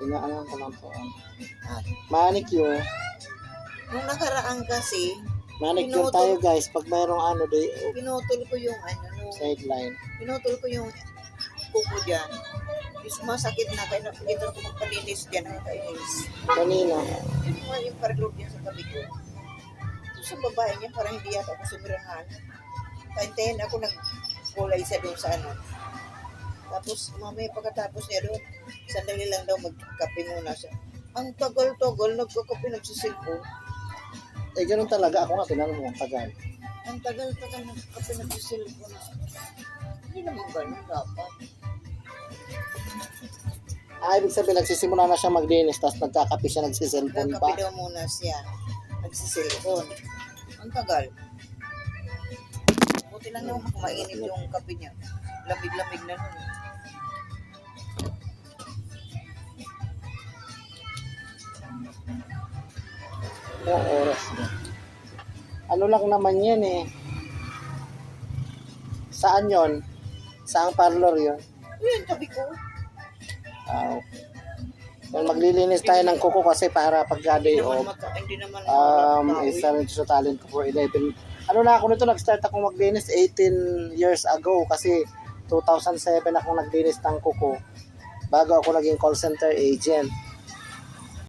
Inaalam ko lang po. At Manicure. nung nakaraan kasi, Manicure tayo guys. Pag mayroong ano, pinutol ko yung sideline. pinutol ko yung kuko dyan. Yung sumasakit na, kaya napilitan ko magpalinis dyan, nakakainis. Kanina. Yung mga yung parlog niya sa tabi ko. Ito sa babae niya, parang hindi yata ako sumirahan. Paintayin ako nagkulay siya doon sa ano. Tapos mamaya pagkatapos niya doon, sandali lang daw magkape muna siya. Ang tagal-tagal, nagkakape, nagsisilpo. Eh, ganun talaga. Ako nga, tinanong mo, tagal. Ang tagal-tagal, nagkakape, nagsisilpo na. Hindi naman ganun dapat. Ibig sabihin, nagsisimula na siya maglinis, tapos nagkakape siya, nagsiselfon pa. Nagkape daw muna siya. Nagsisilpon. Ang tagal. Buti lang naman mainit yung kape niya. Lamig-lamig na nun. Oo, oras na. Ano lang naman yan eh. Saan yon? Saang parlor yon? Yun, tabi ko. Well, maglilinis tayo ng kuko kasi para pagka-day off. Hindi naman Isa rin sa talent ko for 11. Ano na ako nito, nag-start ako maglinis 18 years ago kasi 2007 ako naglinis ng kuko bago ako naging call center agent.